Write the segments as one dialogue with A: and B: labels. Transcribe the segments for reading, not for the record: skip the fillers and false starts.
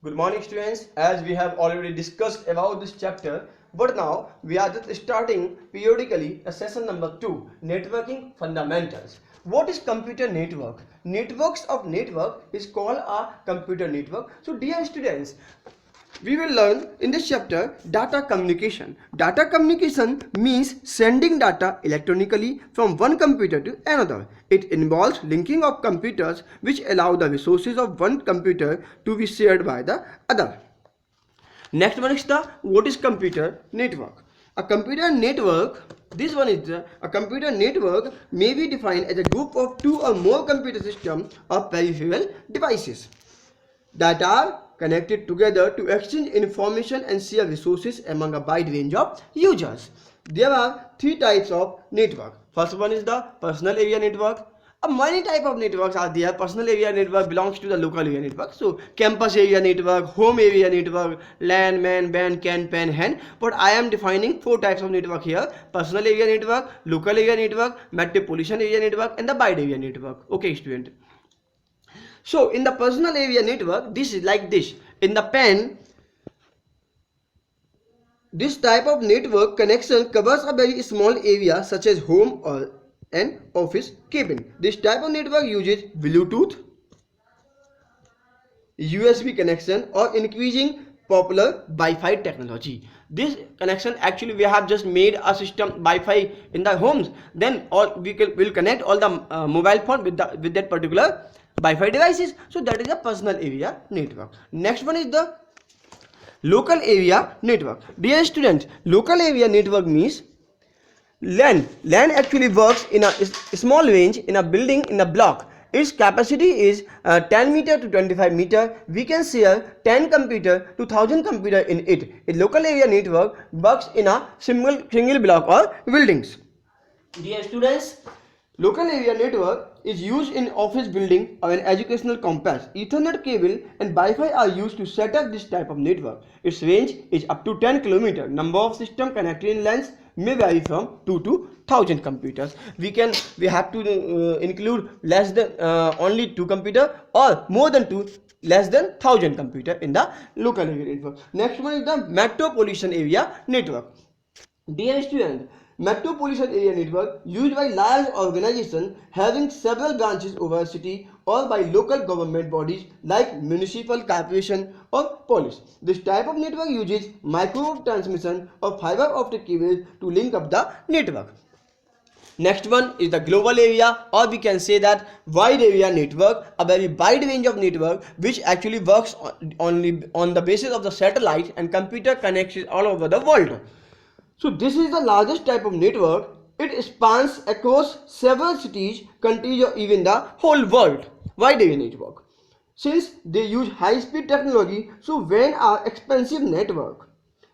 A: Good morning students. As we have already discussed about this chapter, but now we are just starting periodically a session number 2, networking fundamentals. What is computer network? Networks of network is called a computer network. So dear students, we will learn in this chapter data communication. Data communication means sending data electronically from one computer to another. It involves linking of computers which allow the resources of one computer to be shared by the other. Next one is the what is computer network? A computer network, this one is a computer network may be defined as a group of two or more computer systems or peripheral devices that are connected together to exchange information and share resources among a wide range of users. There are three types of network. First one is the personal area network. Many type of networks are there. Personal area network belongs to the local area network. So campus area network, home area network, LAN, MAN, BAN, CAN, PAN, HAN. But I am defining four types of network here: personal area network, local area network, metropolitan area network, and the wide area network. Okay, student. So in the personal area network, this is like this. In the PAN, this type of network connection covers a very small area such as home or an office cabin. This type of network uses Bluetooth, USB connection or increasing popular Wi-Fi technology. This connection actually we have just made a system Wi-Fi in the homes. Then all will connect all the mobile phone with that particular Wi-Fi devices. So that is a personal area network. Next one is the local area network. Dear students, local area network means LAN. LAN actually works in a small range in a building in a block. Its capacity is 10 meter to 25 meter. We can share 10 computer to 1000 computer in it. A local area network works in a single block or buildings. Dear students, local area network is used in office building or an educational campus. Ethernet cable and Wi-Fi are used to set up this type of network. Its range is up to 10 km. Number of systems connected in LANs may vary from 2 to 1000 computers. We have to include less than only 2 computer or more than 2 less than 1000 computer in the local area network. Next one is the metropolitan area network. Dear student, metropolitan area network used by large organizations having several branches over a city or by local government bodies like municipal corporation or police. This type of network uses microwave transmission or fiber optic cables to link up the network. Next one is the global area, or we can say that wide area network, a very wide range of network which actually works only on the basis of the satellite and computer connections all over the world. So this is the largest type of network. It spans across several cities, countries or even the whole world. Wide area network. Since they use high speed technology, so when are expensive network.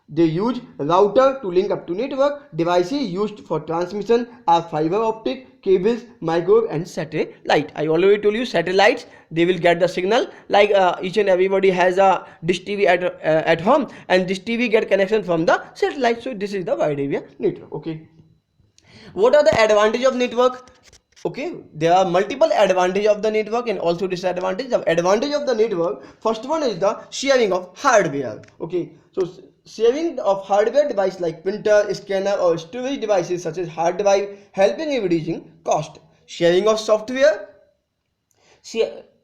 A: They use router to link up to network. Devices used for transmission are fiber optic, cables, microwave and satellite. I already told you satellites, they will get the signal like each and everybody has a dish TV at home, and dish TV get connection from the satellite. So this is the wide area network. Okay. What are the advantage of network? Okay, there are multiple advantage of the network and also disadvantage. The advantage of the network, first one is the sharing of hardware. Okay, so sharing of hardware device like printer, scanner or storage devices such as hard drive, helping in reducing cost. Sharing of software,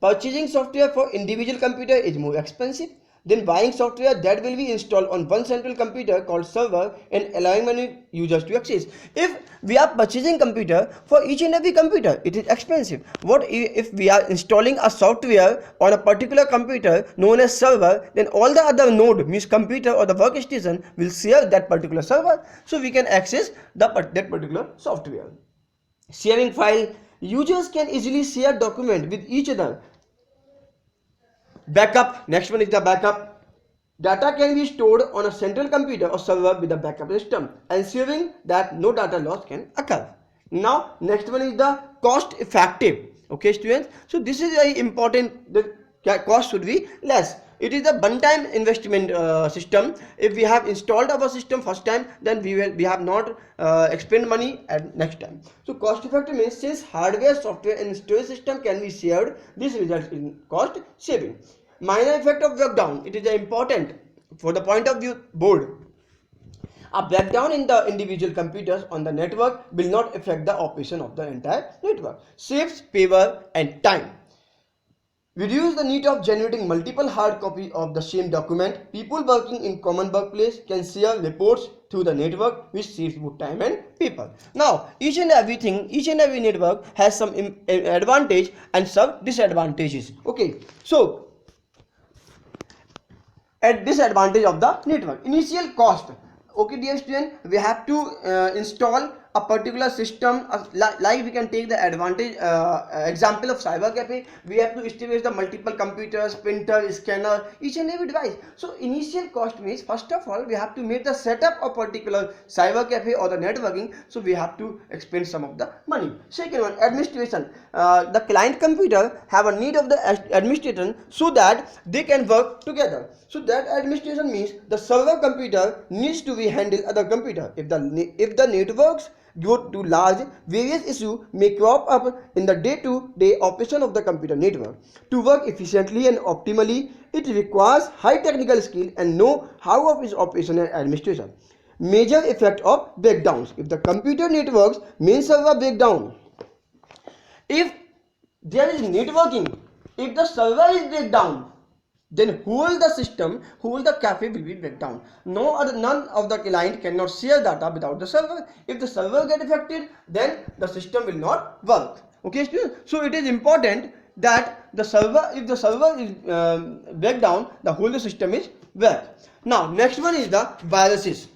A: purchasing software for individual computer is more expensive than buying software that will be installed on one central computer called server and allowing many users to access. If we are purchasing computer for each and every computer, it is expensive. What if we are installing a software on a particular computer known as server, then all the other node means computer or the workstation will share that particular server, so we can access that particular software. Sharing file, users can easily share document with each other. Backup, next one is the backup. Data can be stored on a central computer or server with a backup system, ensuring that no data loss can occur. Now, next one is the cost effective. Okay, students. So this is very important. The cost should be less. It is a one-time investment system. If we have installed our system first time, then we have not expend money at next time. So cost effective means since hardware, software and storage system can be shared, this results in cost saving. minor effect of breakdown. It is important for the point of view board. A breakdown in the individual computers on the network will not affect the operation of the entire network. Saves paper and time. Reduce the need of generating multiple hard copies of the same document. People working in common workplace can share reports through the network, which saves both time and paper. Now, each and every network has some advantage and some disadvantages. Okay, so at disadvantage of the network, initial cost. Okay dear student, we have to install a particular system, like we can take the advantage example of cyber cafe. We have to establish the multiple computers, printer, scanner, each and every device. So initial cost means, first of all, we have to make the setup of particular cyber cafe or the networking, so we have to expend some of the money. Second one, administration. The client computer have a need of the administration so that they can work together. So that administration means the server computer needs to be handle other computer. If the networks go to large, various issues may crop up in the day-to-day operation of the computer network. To work efficiently and optimally, it requires high technical skill and know-how of its operation and administration. Major effect of breakdowns. If the computer network's main server break down, if there is networking, if the server is break down, then whole the system, whole the cafe will be break down. None of the client cannot share data without the server. If the server get affected, then the system will not work. Okay students, so it is important that the server, if the server is break down, the whole system is work. Now next one is the viruses.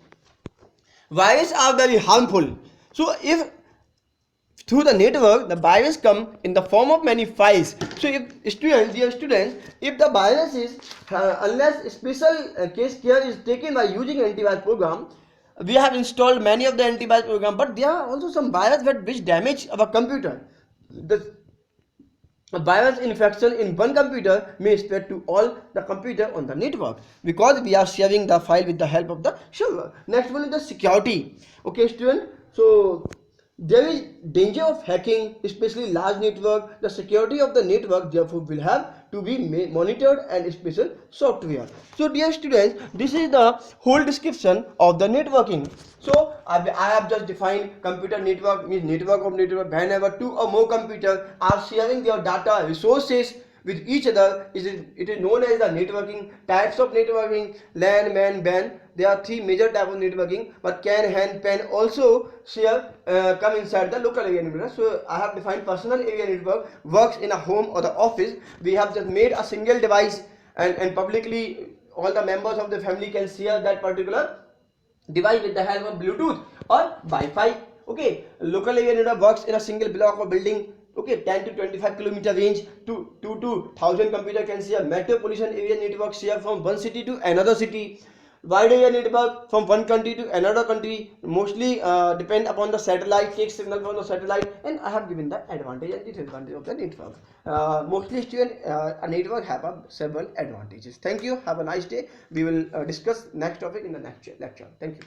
A: Viruses are very harmful. So if through the network, the virus come in the form of many files. So if dear students, if the virus is unless special case care is taken by using antivirus program, we have installed many of the antivirus program, but there are also some virus which damage our computer. The virus infection in one computer may spread to all the computer on the network because we are sharing the file with the help of the server. Next one is the security. Okay student, so there is danger of hacking, especially large network. The security of the network therefore will have to be monitored and special software. So dear students, this is the whole description of the networking. So I have just defined computer network means network of network. Whenever two or more computers are sharing their data resources with each other, it is known as the networking. Types of networking: LAN, MAN, BAN. There are three major types of networking, but CAN, HAN, PAN also share come inside the local area network. So I have defined personal area network works in a home or the office. We have just made a single device and publicly all the members of the family can share that particular device with the help of Bluetooth or Wi-Fi. Okay, local area network works in a single block or building. Okay, 10 to 25 kilometer range to 2,000 computer can share. Metropolitan area network share from one city to another city. Wide area network from one country to another country, mostly depend upon the satellite, take signal from the satellite, and I have given the advantage and disadvantage of the network. Mostly student, a network have several advantages. Thank you, have a nice day. We will discuss next topic in the next lecture. Thank you.